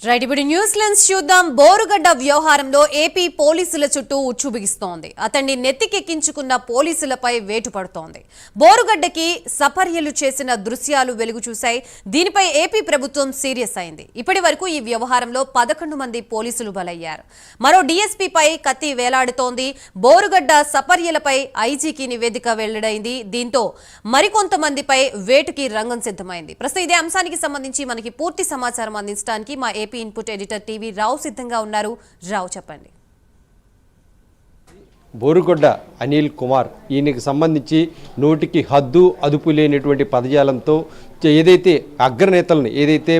Right, ఇప్పుడు news lens చూద్దాం. బోరుగడ్డ వ్యవహారంలో ఏపీ పోలీసుల చుట్టూ ఉచ్చుబిగిస్తోంది. అతన్ని నెత్తికెక్కించుకున్న పోలీసులపై వేటు పడుతోంది. బోరుగడ్డకి సపర్యలు చేసిన దృశ్యాలు వెలుగు చూశాయి. దీనిపై ఏపీ ప్రభుత్వం సీరియస్ అయింది. ఇప్పటి వరకు ఈ వ్యవహారంలో 11 మంది పోలీసులు బలయ్యారు. మరో డీఎస్పీపై కత్తి వేలాడుతోంది. బోరుగడ్డ సపర్యలపై ఐజీకి నివేదిక వెల్లడైంది. దీంతో మరికొంతమందిపై వేటుకి రంగం సిద్ధమైంది. ప్రస్తుతం ఇదే అంశానికి సంబంధించి మనకి పూర్తి సమాచారం అందించడానికి మా ఏపీ ఇన్పుట్ ఎడిటర్ టీవీ రావు సిద్ధంగా ఉన్నారు. రావు, చెప్పండి. బోరుగడ్డ అనిల్ కుమార్, ఈయనకి సంబంధించి నోటికి హద్దు అదుపు లేనటువంటి పదజాలంతో ఏదైతే అగ్రనేతలను, ఏదైతే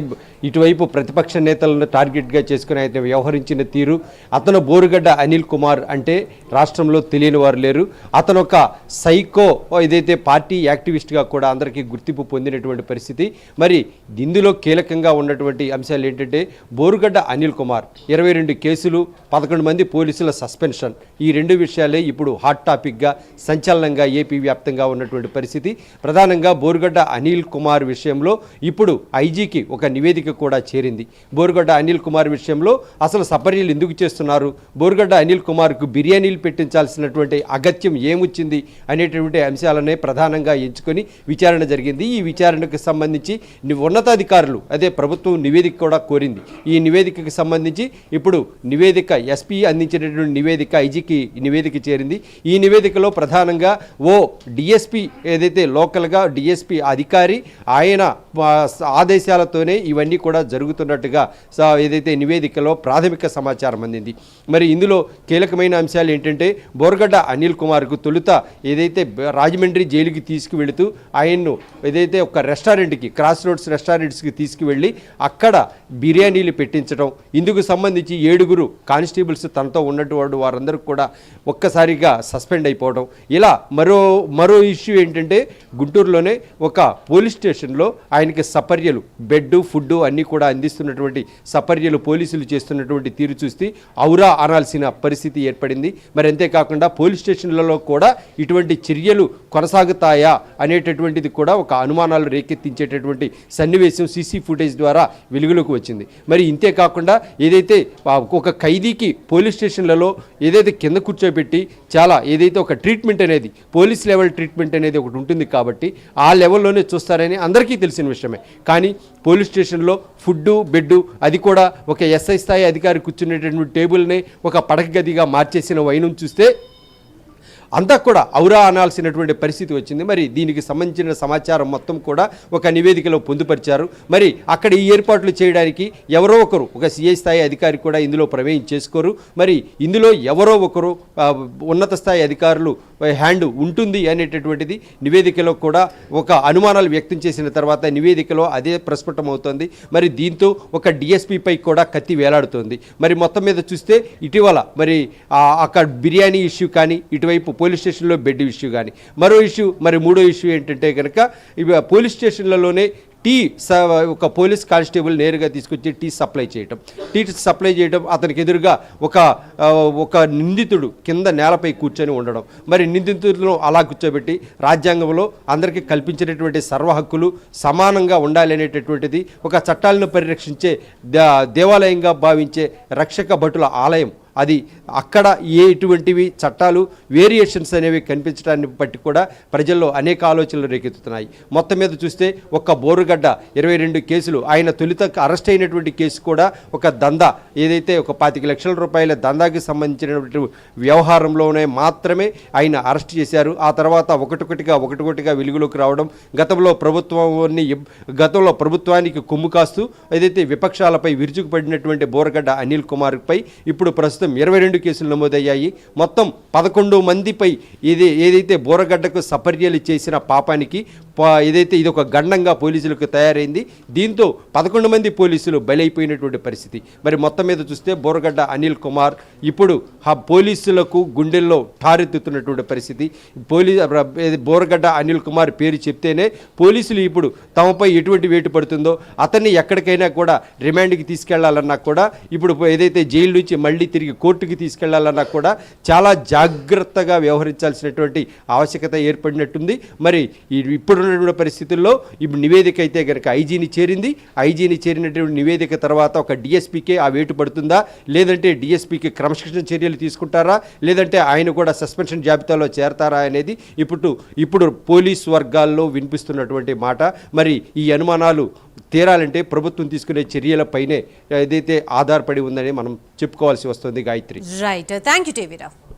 ఇటువైపు ప్రతిపక్ష నేతలను టార్గెట్గా చేసుకుని అయితే వ్యవహరించిన తీరు, అతను బోరుగడ్డ అనిల్ కుమార్ అంటే రాష్ట్రంలో తెలియని వారు లేరు. అతను ఒక సైకో, ఏదైతే పార్టీ యాక్టివిస్ట్గా కూడా అందరికీ గుర్తింపు పొందినటువంటి పరిస్థితి. మరి ఇందులో కీలకంగా ఉన్నటువంటి అంశాలు ఏంటంటే, బోరుగడ్డ అనిల్ కుమార్ 22 కేసులు, 11 మంది పోలీసుల సస్పెన్షన్, ఈ రెండు విషయాలే ఇప్పుడు హాట్ టాపిక్గా సంచలనంగా ఏపీ వ్యాప్తంగా ఉన్నటువంటి పరిస్థితి. ప్రధానంగా బోరుగడ్డ అనిల్ కుమార్ విషయంలో ఇప్పుడు ఐజీకి ఒక నివేదిక కూడా చేరింది. బోరుగడ్డ అనిల్ కుమార్ విషయంలో అసలు సపర్యలు ఎందుకు చేస్తున్నారు, బోరుగడ్డ అనిల్ కుమార్కు బిర్యానీలు పెట్టించాల్సినటువంటి అగత్యం ఏమొచ్చింది అనేటువంటి అంశాలనే ప్రధానంగా ఎంచుకొని విచారణ జరిగింది. ఈ విచారణకు సంబంధించి ఉన్నతాధికారులు, అదే ప్రభుత్వం నివేదిక కూడా కోరింది. ఈ నివేదికకు సంబంధించి ఇప్పుడు నివేదిక ఎస్పీ అందించినటువంటి నివేదిక ఐజీకి నివేదిక చేరింది. ఈ నివేదికలో ప్రధానంగా ఓ డిఎస్పీ, ఏదైతే లోకల్గా డిఎస్పీ అధికారి, ఆయన ఆదేశాలతోనే ఇవన్నీ కూడా జరుగుతున్నట్టుగా ఏదైతే నివేదికలో ప్రాథమిక సమాచారం అందింది. మరి ఇందులో కీలకమైన అంశాలు ఏంటంటే, బోరుగడ్డ అనిల్ కుమార్కు తొలుత ఏదైతే రాజమండ్రి జైలుకి తీసుకువెళుతూ ఆయన్ను ఏదైతే ఒక రెస్టారెంట్కి, క్రాస్ రోడ్స్ రెస్టారెంట్స్కి తీసుకువెళ్ళి అక్కడ బిర్యానీలు పెట్టించడం, ఇందుకు సంబంధించి 7 కానిస్టేబుల్స్ తనతో ఉన్నటువంటి వారందరూ కూడా ఒక్కసారిగా సస్పెండ్ అయిపోవడం. ఇలా మరో ఇష్యూ ఏంటంటే, గుంటూరులోనే ఒక పోలీస్ స్టేషన్లో ఆయనకి సపర్యలు, బెడ్, ఫుడ్ అన్నీ కూడా అందిస్తున్నటువంటి సపర్యలు పోలీసులు చేస్తున్నటువంటి తీరు చూస్తే ఔరా అనాల్సిన పరిస్థితి ఏర్పడింది. మరి అంతేకాకుండా పోలీస్ స్టేషన్లలో కూడా ఇటువంటి చర్యలు కొనసాగుతాయా అనేటటువంటిది కూడా ఒక అనుమానాలు రేకెత్తించేటటువంటి సన్నివేశం సీసీ ఫుటేజ్ ద్వారా వెలుగులోకి వచ్చింది. మరి ఇంతే కాకుండా ఏదైతే ఒక ఖైదీకి పోలీస్ స్టేషన్లలో ఏదైతే కింద కూర్చోబెట్టి చాలా ఏదైతే ఒక ట్రీట్మెంట్ అనేది, పోలీస్ లెవెల్ ట్రీట్మెంట్ అనేది ఒకటి ఉంటుంది కాబట్టి ఆ లెవెల్లోనే చూస్తారని అందరికీ తెలిసిన విషయమే. కానీ పోలీస్ స్టేషన్లో ఫుడ్డు, బెడ్డు, అది కూడా ఒక ఎస్ఐ స్థాయి అధికారి కూర్చునేటటువంటి టేబుల్ని ఒక పడక గదిగా మార్చేసిన వైనం చూస్తే అంతా కూడా ఔరా అనాల్సినటువంటి పరిస్థితి వచ్చింది. మరి దీనికి సంబంధించిన సమాచారం మొత్తం కూడా ఒక నివేదికలో పొందుపరిచారు. మరి అక్కడ ఈ ఏర్పాట్లు చేయడానికి ఎవరో ఒకరు, ఒక సిఐ స్థాయి అధికారి కూడా ఇందులో ప్రమేయం చేసుకోరు. మరి ఇందులో ఎవరో ఒకరు ఉన్నత స్థాయి అధికారులు హ్యాండ్ ఉంటుంది అనేటటువంటిది నివేదికలో కూడా ఒక అనుమానాలు వ్యక్తం చేసిన తర్వాత నివేదికలో అదే ప్రస్ఫుటమవుతోంది. మరి దీంతో ఒక డిఎస్పీపై కూడా కత్తి వేలాడుతోంది. మరి మొత్తం మీద చూస్తే ఇటీవల మరి అక్కడ బిర్యానీ ఇష్యూ కానీ, ఇటువైపు పోలీస్ స్టేషన్లో బెడ్ ఇష్యూ కానీ, మరో ఇష్యూ, మరి మూడో ఇష్యూ ఏంటంటే కనుక ఇవి పోలీస్ స్టేషన్లలోనే ఒక పోలీస్ కానిస్టేబుల్ నేరుగా తీసుకొచ్చి టీ సప్లై చేయడం, అతనికి ఎదురుగా ఒక నిందితుడు కింద నేలపై కూర్చొని ఉండడం. మరి నిందితులను అలా కూర్చోబెట్టి రాజ్యాంగంలో అందరికీ కల్పించినటువంటి సర్వ హక్కులు సమానంగా ఉండాలి అనేటటువంటిది, ఒక చట్టాలను పరిరక్షించే దేవాలయంగా భావించే రక్షక భటుల ఆలయం అది, అక్కడ ఎటువంటివి చట్టాలు వేరియేషన్స్ అనేవి కనిపించడాన్ని బట్టి కూడా ప్రజల్లో అనేక ఆలోచనలు రేకెత్తుతున్నాయి. మొత్తం మీద చూస్తే ఒక్క బోరుగడ్డ 22 కేసులు, ఆయన తొలుత అరెస్ట్ అయినటువంటి కేసు కూడా ఒక దందా, ఏదైతే ఒక 25 లక్షల రూపాయల దందాకి సంబంధించినటువంటి వ్యవహారంలోనే మాత్రమే ఆయన అరెస్ట్ చేశారు. ఆ తర్వాత ఒకటికొటిగా వెలుగులోకి రావడం, గతంలో ప్రభుత్వానికి కొమ్ము కాస్తూ ఏదైతే విపక్షాలపై విరుచుకుపడినటువంటి బోరుగడ్డ అనిల్ కుమార్పై ఇప్పుడు ప్రస్తుతం 22 కేసులు నమోదయ్యాయి. మొత్తం 11 మందిపై ఏదైతే బోరగడ్డకు సపర్యలు చేసిన పాపానికి ఏదైతే ఇది ఒక గండంగా పోలీసులకు తయారైంది. దీంతో 11 మంది పోలీసులు బలైపోయినటువంటి పరిస్థితి. మరి మొత్తం మీద చూస్తే బోరగడ్డ అనిల్ కుమార్ ఇప్పుడు పోలీసులకు గుండెల్లో ఠారెత్తుతున్నటువంటి పరిస్థితి. బోరగడ్డ అనిల్ కుమార్ పేరు చెప్తేనే పోలీసులు ఇప్పుడు తమపై ఎటువంటి వేటు పడుతుందో, అతన్ని ఎక్కడికైనా కూడా రిమాండ్కి తీసుకెళ్లాలన్నా కూడా, ఇప్పుడు ఏదైతే జైలు నుంచి మళ్ళీ తిరిగి కోర్టుకి తీసుకెళ్లాలన్నా కూడా చాలా జాగ్రత్తగా వ్యవహరించాల్సినటువంటి ఆవశ్యకత ఏర్పడినట్టుంది. మరి ఇప్పుడున్న ఇప్పుడున్నటువంటి పరిస్థితుల్లో ఇప్పుడు నివేదిక అయితే కనుక ఐజీని చేరినటువంటి నివేదిక తర్వాత ఒక డిఎస్పీకే ఆ వేటు పడుతుందా, లేదంటే డిఎస్పీకి క్రమశిక్షణ చర్యలు తీసుకుంటారా, లేదంటే ఆయన కూడా సస్పెన్షన్ జాబితాలో చేరతారా అనేది ఇప్పుడు పోలీస్ వర్గాల్లో వినిపిస్తున్నటువంటి మాట. మరి ఈ అనుమానాలు తీరాలంటే ప్రభుత్వం తీసుకునే చర్యలపైనే ఏదైతే ఆధారపడి ఉందని మనం చెప్పుకోవాల్సి వస్తుంది. Gayatri. Right, thank you TV Rao.